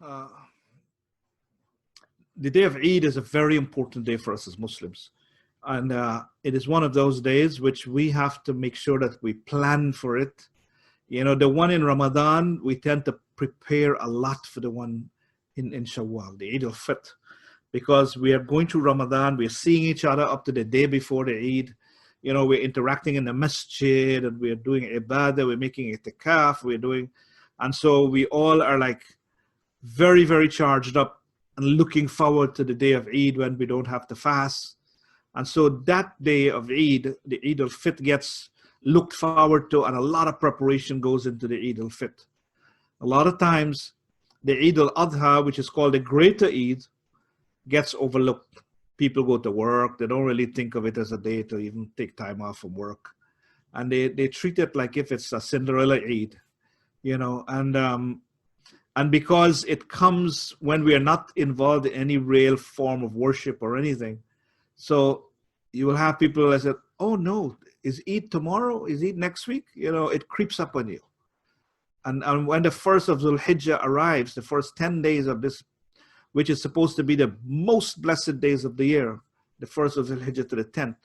Uh, the day of Eid is a very important day for us as Muslims. And it is one of those days which we have to make sure that we plan for it. You know, the one in Ramadan, we tend to prepare a lot for the one in Shawwal, the Eid al-Fitr, because we are going through Ramadan, we're seeing each other up to the day before the Eid. You know, we're interacting in the masjid and we're doing ibadah, we're making itikaf, and so we all are like very, very charged up and looking forward to the day of Eid when we don't have to fast. And so that day of Eid, the Eid al-Fitr, gets looked forward to, and a lot of preparation goes into the Eid al-Fitr. A lot of times, the Eid al-Adha, which is called the Greater Eid, gets overlooked. People go to work, they don't really think of it as a day to even take time off from work. And they treat it like if it's a Cinderella Eid, you know, and because it comes when we are not involved in any real form of worship or anything. So you will have people that say, oh no, is Eid tomorrow? Is Eid next week? You know, it creeps up on you. And when the first of Dhul Hijjah arrives, the first 10 days of this, which is supposed to be the most blessed days of the year, the first of Dhul Hijjah to the 10th,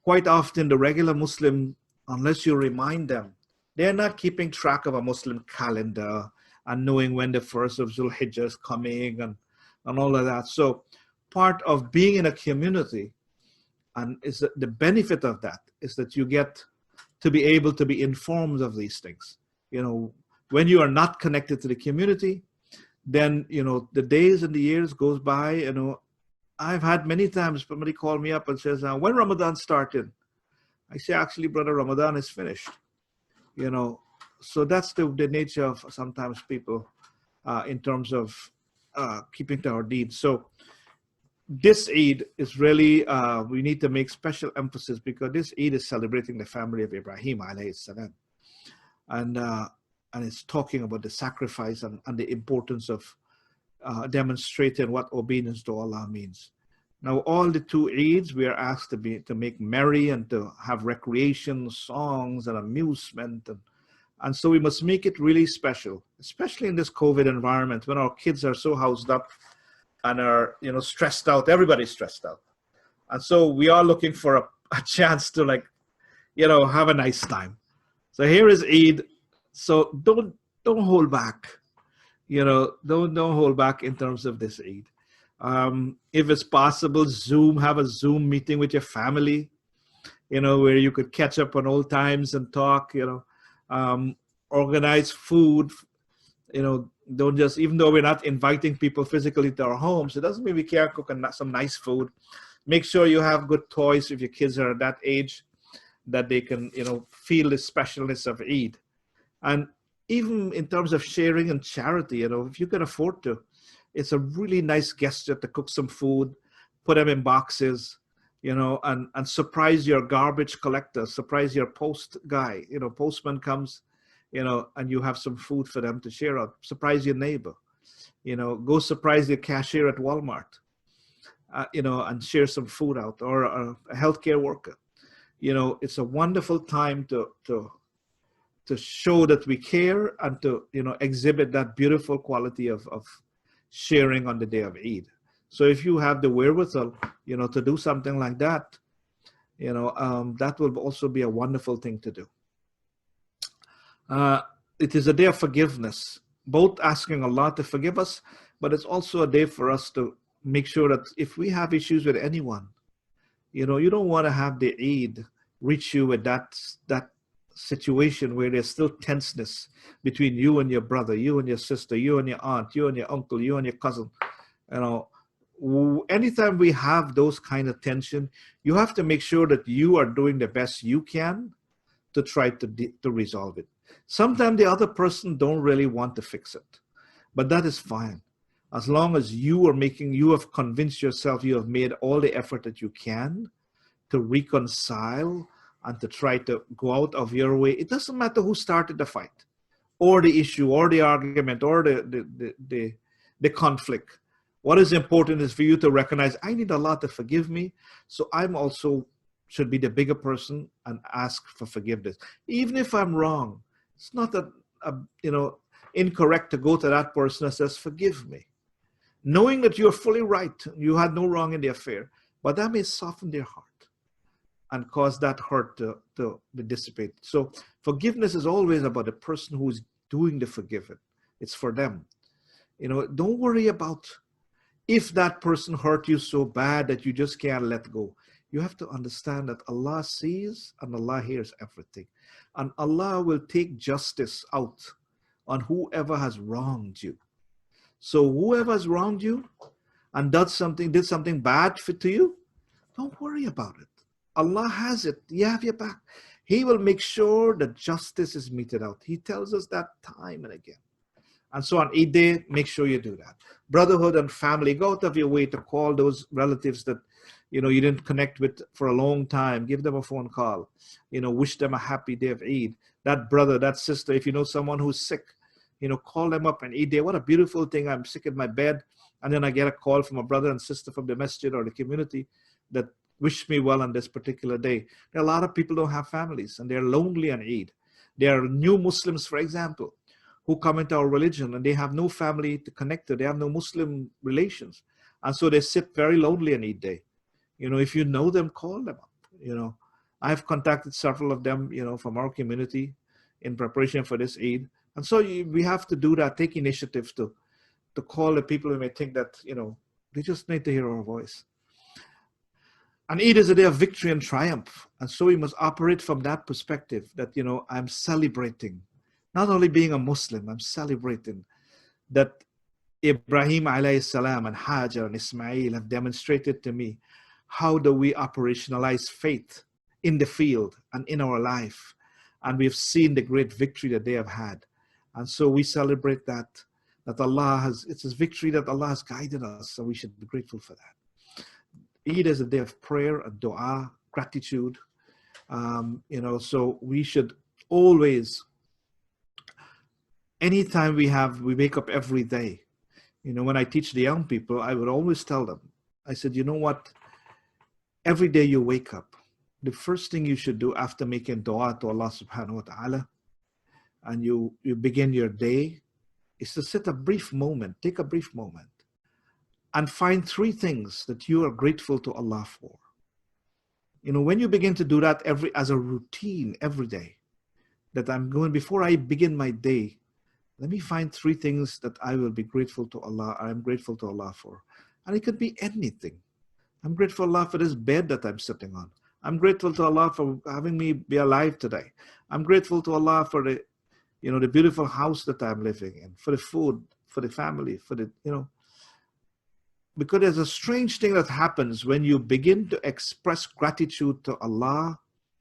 quite often the regular Muslim, unless you remind them, they're not keeping track of a Muslim calendar and knowing when the first of Dhul Hijjah is coming and all of that. So part of being in a community, and is the benefit of that is that you get to be able to be informed of these things. You know, when you are not connected to the community, then, you know, the days and the years goes by. You know, I've had many times somebody call me up and says, when Ramadan started? I say, actually, brother, Ramadan is finished. You know, so that's the nature of sometimes people in terms of keeping to our deeds. So this Eid is really, we need to make special emphasis because this Eid is celebrating the family of Ibrahim alayhi salam. And it's talking about the sacrifice and the importance of demonstrating what obedience to Allah means. Now, all the two Eids, we are asked to make merry and to have recreation, songs and amusement. And so we must make it really special, especially in this COVID environment when our kids are so housed up and are, you know, stressed out. Everybody's stressed out. And so we are looking for a chance to, like, you know, have a nice time. So here is Eid. So don't hold back, you know, don't hold back in terms of this Eid. If it's possible, have a Zoom meeting with your family, you know, where you could catch up on old times and talk, you know, organize food, you know, don't just, even though we're not inviting people physically to our homes, it doesn't mean we can't cook some nice food. Make sure you have good toys if your kids are at that age that they can, you know, feel the specialness of Eid. And even in terms of sharing and charity, you know, if you can afford to, it's a really nice gesture to cook some food, put them in boxes, you know, and surprise your garbage collector, surprise your post guy, you know, postman comes, you know, and you have some food for them to share out. Surprise your neighbor, you know, go surprise the cashier at Walmart, you know, and share some food out, or a healthcare worker. You know, it's a wonderful time to show that we care and to, you know, exhibit that beautiful quality of sharing on the day of Eid. So if you have the wherewithal, you know, to do something like that, you know, that will also be a wonderful thing to do. It is a day of forgiveness, both asking Allah to forgive us, but it's also a day for us to make sure that if we have issues with anyone, you know, you don't want to have the Eid reach you with that situation where there's still tenseness between you and your brother, you and your sister, you and your aunt, you and your uncle, you and your cousin. You know, anytime we have those kind of tension, you have to make sure that you are doing the best you can to try to resolve it. Sometimes the other person don't really want to fix it, but that is fine. As long as you have convinced yourself you have made all the effort that you can to reconcile and to try to go out of your way. It doesn't matter who started the fight or the issue or the argument or the conflict. What is important is for you to recognize, I need Allah to forgive me, so I'm also should be the bigger person and ask for forgiveness. Even if I'm wrong, it's not you know, incorrect to go to that person and says, forgive me, knowing that you're fully right, you had no wrong in the affair, but that may soften their heart and cause that hurt to be dissipated. So forgiveness is always about the person who's doing the forgiving. It's for them. Don't worry about if that person hurt you so bad that you just can't let go. You have to understand that Allah sees and Allah hears everything. And Allah will take justice out on whoever has wronged you. So whoever has wronged you and did something bad to you, don't worry about it. Allah has it. You have your back. He will make sure that justice is meted out. He tells us that time and again. And so on Eid day, make sure you do that. Brotherhood and family, go out of your way to call those relatives that you didn't connect with for a long time. Give them a phone call. Wish them a happy day of Eid. That brother, that sister, if you know someone who's sick, call them up and Eid day. What a beautiful thing. I'm sick in my bed. And then I get a call from a brother and sister from the masjid or the community that wish me well on this particular day. There are a lot of people who don't have families and they're lonely on Eid. There are new Muslims, for example, who come into our religion and they have no family to connect to. They have no Muslim relations. And so they sit very lonely on Eid day. If you know them, call them up. I've contacted several of them, from our community in preparation for this Eid. And so we have to do that, take initiative to call the people who may think that, they just need to hear our voice. And Eid is a day of victory and triumph. And so we must operate from that perspective that, I'm celebrating. Not only being a Muslim, I'm celebrating that Ibrahim alayhi salam and Hajar and Ismail have demonstrated to me how do we operationalize faith in the field and in our life. And we've seen the great victory that they have had. And so we celebrate that it's a victory that Allah has guided us. So we should be grateful for that. Eid is a day of prayer and dua, gratitude. So we should always, anytime we wake up every day. When I teach the young people, I would always tell them, I said, you know what? Every day you wake up, the first thing you should do after making dua to Allah subhanahu wa ta'ala, and you begin your day, is to take a brief moment, and find 3 things that you are grateful to Allah for. When you begin to do that as a routine every day, that before I begin my day, let me find 3 things that I will be grateful to Allah, I'm grateful to Allah for. And it could be anything. I'm grateful to Allah for this bed that I'm sitting on. I'm grateful to Allah for having me be alive today. I'm grateful to Allah for the beautiful house that I'm living in, for the food, for the family, because there's a strange thing that happens when you begin to express gratitude to Allah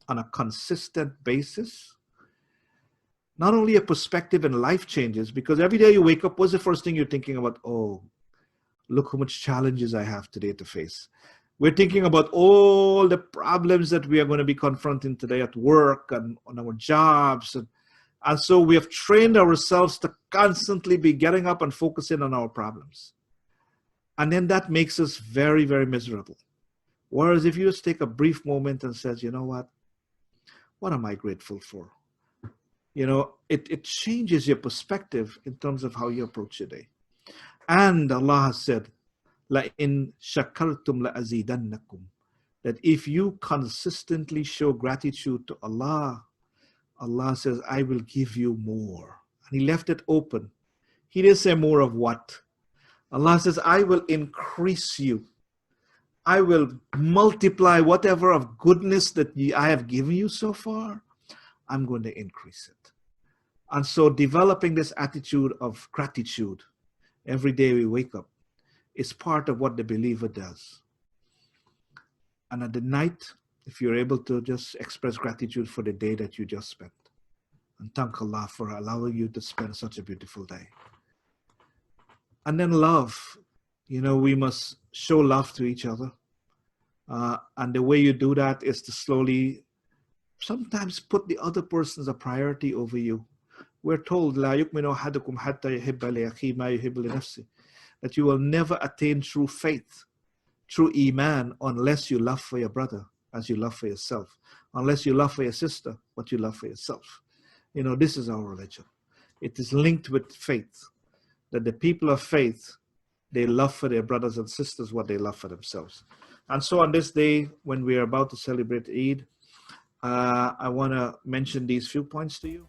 on a consistent basis. Not only your perspective in life changes, because every day you wake up, what's the first thing you're thinking about? Oh, look how much challenges I have today to face. We're thinking about all the problems that we are going to be confronting today at work and on our jobs. And so we have trained ourselves to constantly be getting up and focusing on our problems. And then that makes us very, very miserable. Whereas if you just take a brief moment and says, you know what am I grateful for? It changes your perspective in terms of how you approach your day. And Allah has said, لَإِن شَكَرْتُمْ لَأَزِيدَنَّكُمْ, that if you consistently show gratitude to Allah, Allah says, I will give you more. And He left it open. He didn't say more of what. Allah says, I will increase you. I will multiply whatever of goodness that I have given you so far. I'm going to increase it. And so developing this attitude of gratitude every day we wake up is part of what the believer does. And at the night, if you're able to just express gratitude for the day that you just spent, and thank Allah for allowing you to spend such a beautiful day. And then love, we must show love to each other. And the way you do that is to slowly sometimes put the other person as a priority over you. We're told, لا يؤمن أحدكم حتى يحب لأخيه ما يحب لنفسه, that you will never attain true faith, true iman, unless you love for your brother as you love for yourself, unless you love for your sister what you love for yourself. This is our religion. It is linked with faith, that the people of faith, they love for their brothers and sisters what they love for themselves. And so on this day, when we are about to celebrate Eid, I want to mention these few points to you.